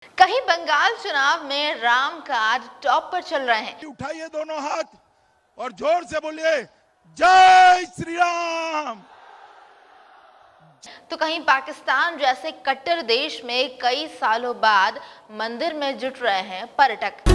कहीं बंगाल चुनाव में राम कार्ड टॉप पर चल रहे हैं। उठाइए दोनों हाथ और जोर से बोलिए जय श्री राम। तो कहीं पाकिस्तान जैसे कट्टर देश में कई सालों बाद मंदिर में जुट रहे हैं पर्यटक।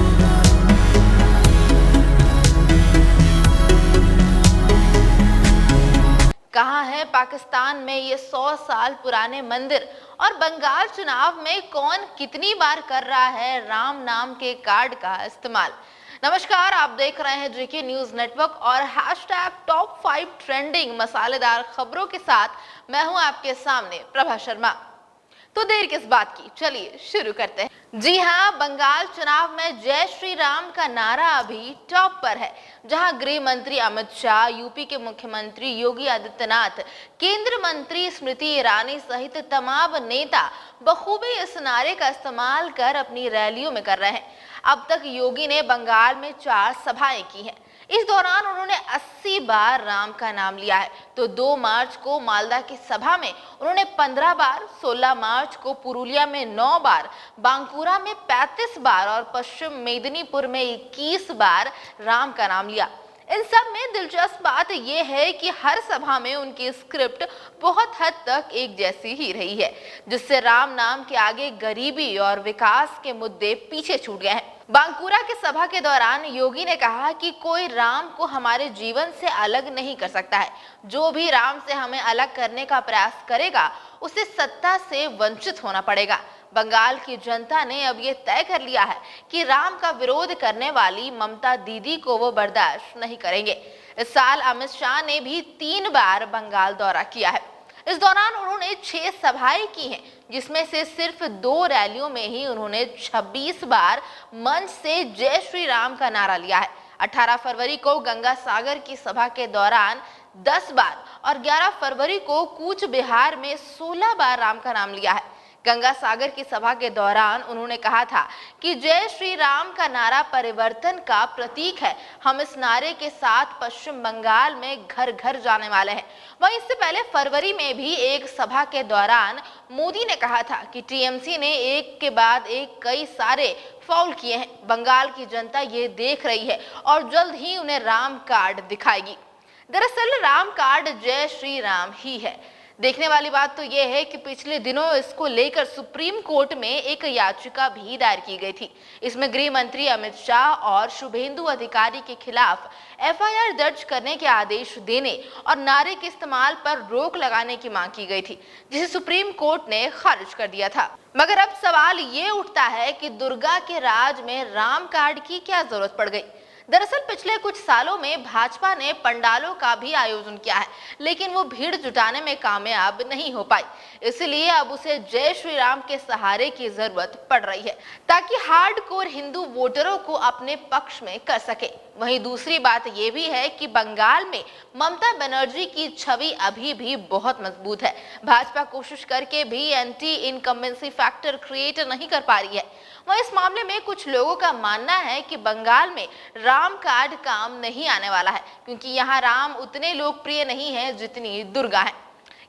कहाँ है पाकिस्तान में ये 100 साल पुराने मंदिर, और बंगाल चुनाव में कौन कितनी बार कर रहा है राम नाम के कार्ड का इस्तेमाल। नमस्कार, आप देख रहे हैं जीके न्यूज नेटवर्क और टॉप 5 ट्रेंडिंग मसालेदार खबरों के साथ मैं हूं आपके सामने प्रभा शर्मा। तो देर किस बात की, चलिए शुरू करते हैं। जी हां, बंगाल चुनाव में जय श्री राम का नारा अभी टॉप पर है, जहां गृह मंत्री अमित शाह, यूपी के मुख्यमंत्री योगी आदित्यनाथ, केंद्र मंत्री स्मृति ईरानी सहित तमाम नेता बखूबी इस नारे का इस्तेमाल कर अपनी रैलियों में कर रहे हैं। अब तक योगी ने बंगाल में 4 सभाएं की हैं। इस दौरान उन्होंने 80 बार राम का नाम लिया है। तो 2 मार्च को मालदा की सभा में उन्होंने 15 बार, 16 मार्च को पुरुलिया में 9 बार, बांकुरा में 35 बार और पश्चिम मेदिनीपुर में 21 बार राम का नाम लिया। इन सब में दिलचस्प बात यह है कि हर सभा में उनकी स्क्रिप्ट बहुत हद तक एक जैसी ही रही है, जिससे राम नाम के आगे गरीबी और विकास के मुद्दे पीछे छूट गए हैं। बांकुरा की सभा के दौरान योगी ने कहा कि कोई राम को हमारे जीवन से अलग नहीं कर सकता है। जो भी राम से हमें अलग करने का प्रयास करेगा उसे सत्ता से वंचित होना पड़ेगा। बंगाल की जनता ने अब ये तय कर लिया है कि राम का विरोध करने वाली ममता दीदी को वो बर्दाश्त नहीं करेंगे। इस साल अमित शाह ने भी 3 बार बंगाल दौरा किया है। इस दौरान उन्होंने 6 सभाएं की हैं, जिसमें से सिर्फ 2 रैलियों में ही उन्होंने 26 बार मंच से जय श्री राम का नारा लिया है। 18 फरवरी को गंगा सागर की सभा के दौरान 10 बार और 11 फरवरी को कूच बिहार में 16 बार राम का नाम लिया है। गंगा सागर की सभा के दौरान उन्होंने कहा था कि जय श्री राम का नारा परिवर्तन का प्रतीक है। हम इस नारे के साथ पश्चिम बंगाल में घर घर जाने वाले हैं। वहीं इससे पहले फरवरी में भी एक सभा के दौरान मोदी ने कहा था कि टीएमसी ने एक के बाद एक कई सारे फाउल किए हैं। बंगाल की जनता ये देख रही है और जल्द ही उन्हें राम कार्ड दिखाएगी। दरअसल राम कार्ड जय श्री राम ही है। देखने वाली बात तो यह है कि पिछले दिनों इसको लेकर सुप्रीम कोर्ट में एक याचिका भी दायर की गई थी। इसमें गृह मंत्री अमित शाह और शुभेंदु अधिकारी के खिलाफ एफआईआर दर्ज करने के आदेश देने और नारे के इस्तेमाल पर रोक लगाने की मांग की गई थी, जिसे सुप्रीम कोर्ट ने खारिज कर दिया था। मगर अब सवाल ये उठता है कि दुर्गा के राज में राम कार्ड की क्या जरूरत पड़ गई। दरअसल पिछले कुछ सालों में भाजपा ने पंडालों का भी आयोजन किया है, लेकिन वो भीड़ जुटाने में कामयाब नहीं हो पाई। इसलिए अब उसे जय श्री राम के सहारे की जरूरत पड़ रही है, ताकि हार्डकोर हिंदू वोटरों को अपने पक्ष में कर सके। वहीं दूसरी बात यह भी है कि बंगाल में ममता बनर्जी की छवि अभी भी बहुत मजबूत है। भाजपा कोशिश करके भी एंटी इनकम्बेंसी फैक्टर क्रिएट नहीं कर पा रही है। वहीं इस मामले में कुछ लोगों का मानना है कि बंगाल में राम कार्ड काम नहीं आने वाला है, क्योंकि यहाँ राम उतने लोकप्रिय नहीं है जितनी दुर्गा है।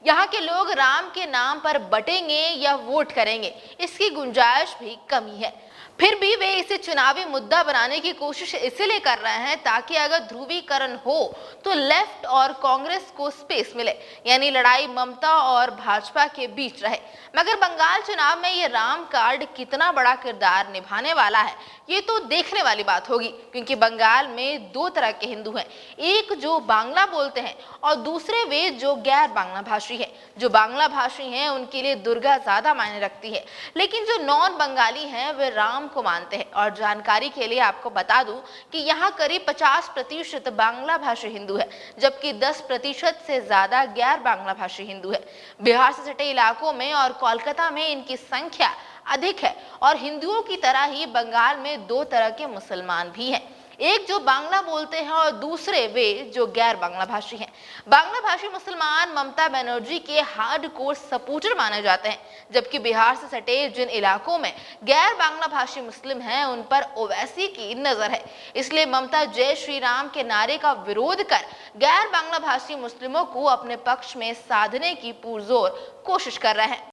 यहाँ के लोग राम के नाम पर बटेंगे या वोट करेंगे, इसकी गुंजाइश भी कमी है। फिर भी वे इसे चुनावी मुद्दा बनाने की कोशिश इसलिए कर रहे हैं ताकि अगर ध्रुवीकरण हो तो लेफ्ट और कांग्रेस को स्पेस मिले, यानी लड़ाई ममता और भाजपा के बीच रहे। मगर बंगाल चुनाव में ये राम कार्ड कितना बड़ा किरदार निभाने वाला है, ये तो देखने वाली बात होगी, क्योंकि बंगाल में 2 तरह के हिंदू हैं, एक जो बांग्ला बोलते हैं और दूसरे वे जो गैर बांग्ला भाषी हैं। जो बांग्ला भाषी हैं उनके लिए दुर्गा ज्यादा मायने रखती है, लेकिन जो नॉन बंगाली हैं वे राम को मानते हैं। और जानकारी के लिए आपको बता दूं कि यहाँ करीब 50% बांग्ला भाषी हिंदू है, जबकि 10% से ज्यादा गैर बांग्ला भाषी हिंदू है। बिहार से सटे इलाकों में और कोलकाता में इनकी संख्या अधिक है। और हिंदुओं की तरह ही बंगाल में 2 तरह के मुसलमान भी हैं, एक जो बांग्ला बोलते हैं और दूसरे वे जो गैर बांग्ला भाषी हैं। बांग्ला भाषी मुसलमान ममता बनर्जी के हार्डकोर सपोर्टर माने जाते हैं, जबकि बिहार से सटे जिन इलाकों में गैर बांग्ला भाषी मुस्लिम हैं उन पर ओवैसी की नजर है। इसलिए ममता जय श्री राम के नारे का विरोध कर गैर बांग्ला भाषी मुस्लिमों को अपने पक्ष में साधने की पुरजोर कोशिश कर रहे हैं।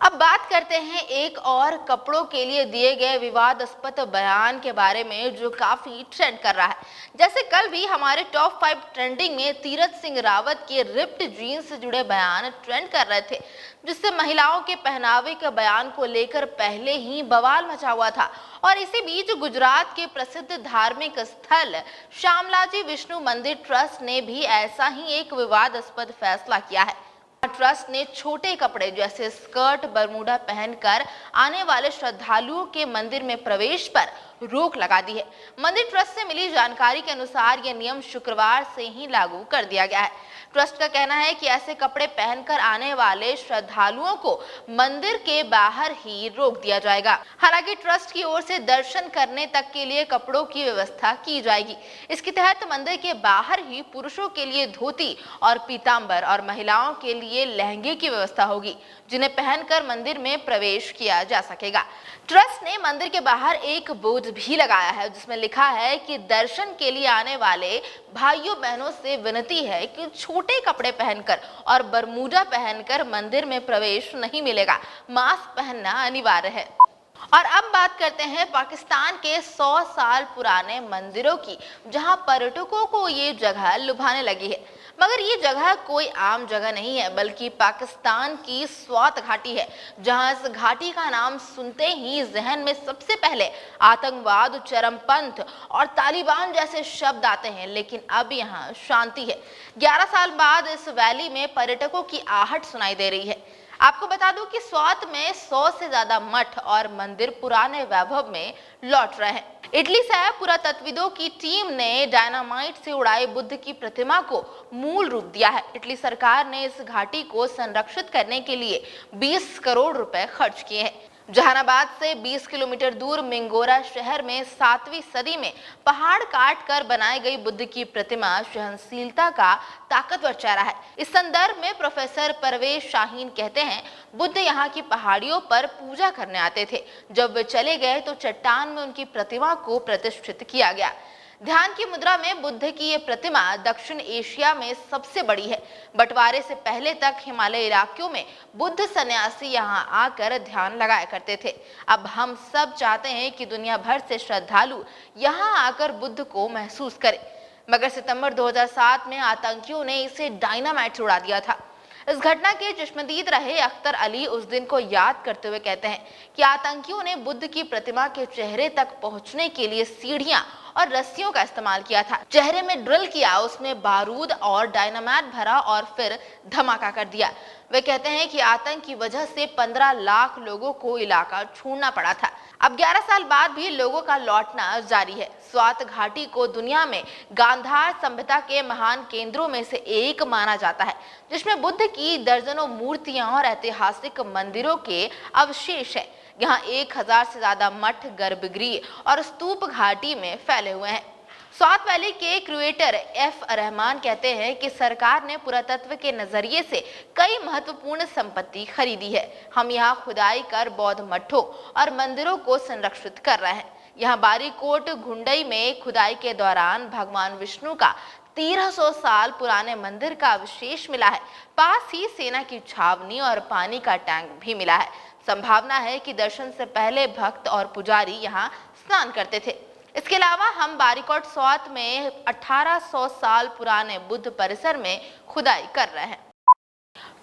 अब बात करते हैं एक और कपड़ों के लिए दिए गए विवादास्पद बयान के बारे में जो काफी ट्रेंड कर रहा है। जैसे कल भी हमारे टॉप 5 ट्रेंडिंग में तीरथ सिंह रावत के रिप्ड जीन्स से जुड़े बयान ट्रेंड कर रहे थे, जिससे महिलाओं के पहनावे के बयान को लेकर पहले ही बवाल मचा हुआ था। और इसी बीच गुजरात के प्रसिद्ध धार्मिक स्थल शामलाजी विष्णु मंदिर ट्रस्ट ने भी ऐसा ही एक विवादास्पद फैसला किया है। ट्रस्ट ने छोटे कपड़े जैसे स्कर्ट बरमूडा पहनकर आने वाले श्रद्धालुओं के मंदिर में प्रवेश पर रोक लगा दी है। मंदिर ट्रस्ट से मिली जानकारी के अनुसार यह नियम शुक्रवार से ही लागू कर दिया गया है। ट्रस्ट का कहना है कि ऐसे कपड़े पहनकर आने वाले श्रद्धालुओं को मंदिर के बाहर ही रोक दिया जाएगा। हालांकि ट्रस्ट की ओर से दर्शन करने तक के लिए कपड़ों की व्यवस्था की जाएगी। इसके तहत मंदिर के बाहर ही पुरुषों के लिए धोती और पीतांबर और महिलाओं के लिए लहंगे की व्यवस्था होगी, जिन्हें पहनकर मंदिर में प्रवेश किया जा सकेगा। ट्रस्ट ने मंदिर के बाहर एक बोर्ड भी लगाया है जिसमें लिखा है कि दर्शन के लिए आने वाले भाइयों बहनों से विनती है कि छोटे कपड़े पहनकर और बरमूडा पहनकर मंदिर में प्रवेश नहीं मिलेगा। मास्क पहनना अनिवार्य है। और अब बात करते हैं पाकिस्तान के 100 साल पुराने मंदिरों की, जहां पर्यटकों को ये जगह लुभाने लगी है। मगर ये जगह कोई आम जगह नहीं है, बल्कि पाकिस्तान की स्वात घाटी है, जहां इस घाटी का नाम सुनते ही जहन में सबसे पहले आतंकवाद, चरमपंथ और तालिबान जैसे शब्द आते हैं। लेकिन अब यहाँ शांति है। 11 साल बाद इस वैली में पर्यटकों की आहट सुनाई दे रही है। आपको बता दूं कि स्वात में 100 से ज्यादा मठ और मंदिर पुराने वैभव में लौट रहे हैं। इटली से पुरातत्वविदों की टीम ने डायनामाइट से उड़ाए बुद्ध की प्रतिमा को मूल रूप दिया है। इटली सरकार ने इस घाटी को संरक्षित करने के लिए 20 करोड़ रुपए खर्च किए हैं। जहानाबाद से 20 किलोमीटर दूर मिंगोरा शहर में 7वीं सदी में पहाड़ काट कर बनाई गई बुद्ध की प्रतिमा सहनशीलता का ताकतवर चेहरा है। इस संदर्भ में प्रोफेसर परवेज शाहीन कहते हैं, बुद्ध यहाँ की पहाड़ियों पर पूजा करने आते थे। जब वे चले गए तो चट्टान में उनकी प्रतिमा को प्रतिष्ठित किया गया। ध्यान की मुद्रा में बुद्ध की ये प्रतिमा दक्षिण एशिया में सबसे बड़ी है। बंटवारे से पहले तक हिमालय इलाकों में बुद्ध सन्यासी यहाँ आकर ध्यान लगाया करते थे। अब हम सब चाहते हैं कि दुनिया भर से श्रद्धालु यहाँ आकर बुद्ध को महसूस करें। मगर सितंबर 2007 में आतंकियों ने इसे डायनामाइट से उड़ा दिया था। इस घटना के चश्मदीद रहे अख्तर अली उस दिन को याद करते हुए कहते हैं कि आतंकियों ने बुद्ध की प्रतिमा के चेहरे तक पहुंचने के लिए सीढ़ियां और रस्सियों का इस्तेमाल किया था। चेहरे में ड्रिल किया, उसमें बारूद और डायनामाइट भरा और फिर धमाका कर दिया। वे कहते हैं कि आतंक की वजह से 15 लाख लोगों को इलाका छोड़ना पड़ा था। अब 11 साल बाद भी लोगों का लौटना जारी है। स्वात घाटी को दुनिया में गांधार सभ्यता के महान केंद्रों में से एक माना जाता है, जिसमें बुद्ध की दर्जनों मूर्तियां और ऐतिहासिक मंदिरों के अवशेष हैं। यहाँ 1000 से ज्यादा मठ, गर्भगृह और स्तूप घाटी में फैले हुए हैं। स्वात वैली के क्रिएटर एफ रहमान कहते हैं कि सरकार ने पुरातत्व के नजरिए से कई महत्वपूर्ण संपत्ति खरीदी है। हम यहाँ खुदाई कर बौद्ध मठों और मंदिरों को संरक्षित कर रहे हैं। यहाँ बारीकोट घुंडई में खुदाई के दौरान भगवान विष्णु का 1300 साल पुराने मंदिर का अवशेष मिला है। पास ही सेना की छावनी और पानी का टैंक भी मिला है। संभावना है कि दर्शन से पहले भक्त और पुजारी यहाँ स्नान करते थे। इसके अलावा हम बारीकोट स्वात में 1800 साल पुराने बुद्ध परिसर में खुदाई कर रहे हैं।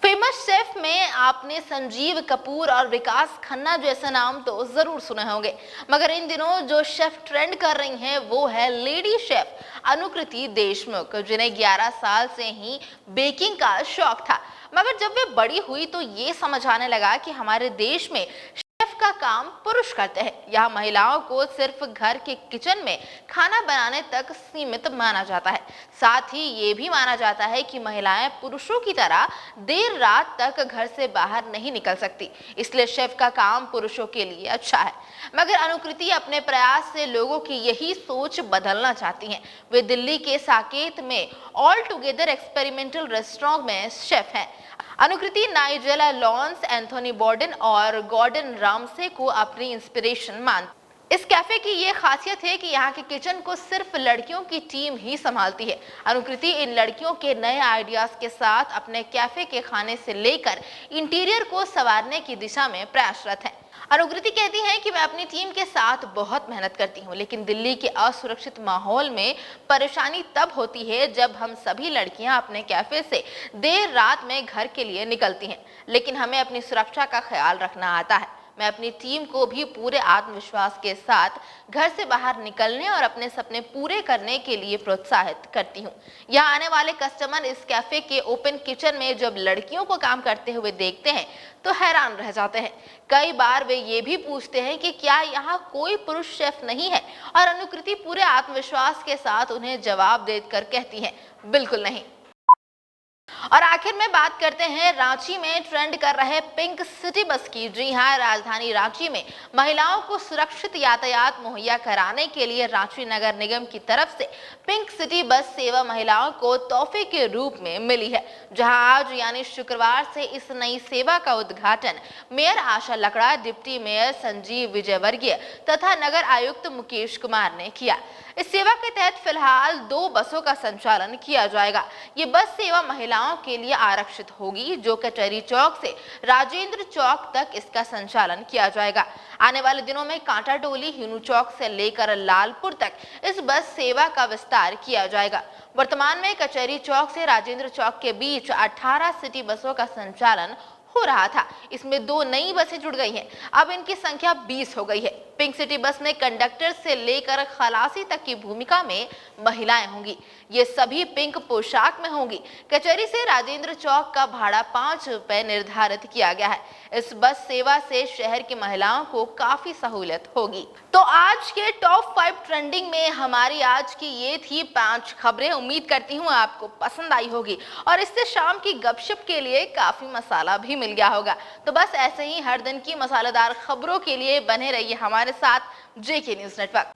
फेमस शेफ में आपने संजीव कपूर और विकास खन्ना जैसे नाम तो जरूर सुने होंगे, मगर इन दिनों जो शेफ ट्रेंड कर रही हैं वो है लेडी शेफ अनुकृति देशमुख, जिन्हें 11 साल से ही बेकिंग का शौक था। मगर जब वे बड़ी हुई तो ये समझ आने लगा कि हमारे देश में शेफ का काम पुरुष करते हैं। यहाँ महिलाओं को सिर्फ घर के किचन में खाना बनाने तक सीमित माना जाता है। साथ ही ये भी माना जाता है कि महिलाएं पुरुषों की तरह देर रात तक घर से बाहर नहीं निकल सकती, इसलिए शेफ का काम पुरुषों के लिए अच्छा है। मगर अनुकृति अपने प्रयास से लोगों की यही सोच बदलना चाहती हैं। वे दिल्ली के साकेत में ऑल टुगेदर एक्सपेरिमेंटल रेस्टोरेंट में शेफ हैं। अनुकृति नाइजेला लॉन्स, एंथोनी बॉर्डन और गॉर्डन रामसे को अपनी इंस्पिरेशन मानती। इस कैफे की ये खासियत है कि यहाँ के किचन को सिर्फ लड़कियों की टीम ही संभालती है। अनुकृति इन लड़कियों के नए आइडियाज के साथ अपने कैफे के खाने से लेकर इंटीरियर को संवारने की दिशा में प्रयासरत है। अनुकृति कहती हैं कि मैं अपनी टीम के साथ बहुत मेहनत करती हूँ, लेकिन दिल्ली के असुरक्षित माहौल में परेशानी तब होती है जब हम सभी लड़कियां अपने कैफे से देर रात में घर के लिए निकलती हैं, लेकिन हमें अपनी सुरक्षा का ख्याल रखना आता है। मैं अपनी टीम को भी पूरे आत्मविश्वास के साथ घर से बाहर निकलने और अपने सपने पूरे करने के लिए प्रोत्साहित करती हूँ। यहाँ आने वाले कस्टमर इस कैफे के ओपन किचन में जब लड़कियों को काम करते हुए देखते हैं तो हैरान रह जाते हैं। कई बार वे ये भी पूछते हैं कि क्या यहाँ कोई पुरुष शेफ नहीं है, और अनुकृति पूरे आत्मविश्वास के साथ उन्हें जवाब देकर कहती हैं, बिल्कुल नहीं। और आखिर में बात करते हैं रांची में ट्रेंड कर रहे पिंक सिटी बस की। जी हां, राजधानी रांची में महिलाओं को सुरक्षित यातायात मुहैया कराने के लिए रांची नगर निगम की तरफ से पिंक सिटी बस सेवा महिलाओं को तोहफे के रूप में मिली है। जहां आज यानी शुक्रवार से इस नई सेवा का उद्घाटन mayor Asha Lakra, deputy mayor Sanjeev Vijayvargiya तथा नगर आयुक्त मुकेश कुमार ने किया। इस सेवा के तहत फिलहाल 2 बसों का संचालन किया जाएगा। ये बस सेवा महिलाओं के लिए आरक्षित होगी, जो कचहरी चौक से राजेंद्र चौक तक इसका संचालन किया जाएगा। आने वाले दिनों में कांटा टोली, हिनू चौक से लेकर लालपुर तक इस बस सेवा का विस्तार किया जाएगा। वर्तमान में कचहरी चौक से राजेंद्र चौक के बीच 18 सिटी बसों का संचालन हो रहा था। इसमें 2 नई बसें जुड़ गई हैं। अब इनकी संख्या 20 हो गई है। पिंक सिटी बस में कंडक्टर से लेकर खलासी तक की भूमिका में महिलाएं होंगी। ये सभी पिंक पोशाक में होंगी। कचहरी से राजेंद्र चौक का भाड़ा 5 रुपए निर्धारित किया गया है। इस बस सेवा से शहर की महिलाओं को काफी सहूलियत होगी। तो आज के टॉप 5 ट्रेंडिंग में हमारी आज की ये थी 5 खबरें। उम्मीद करती हूँ आपको पसंद आई होगी और इससे शाम की गपशप के लिए काफी मसाला भी मिल गया होगा। तो बस ऐसे ही हर दिन की मसालेदार खबरों के लिए बने रहिए हमारे साथ जेके न्यूज़ नेटवर्क।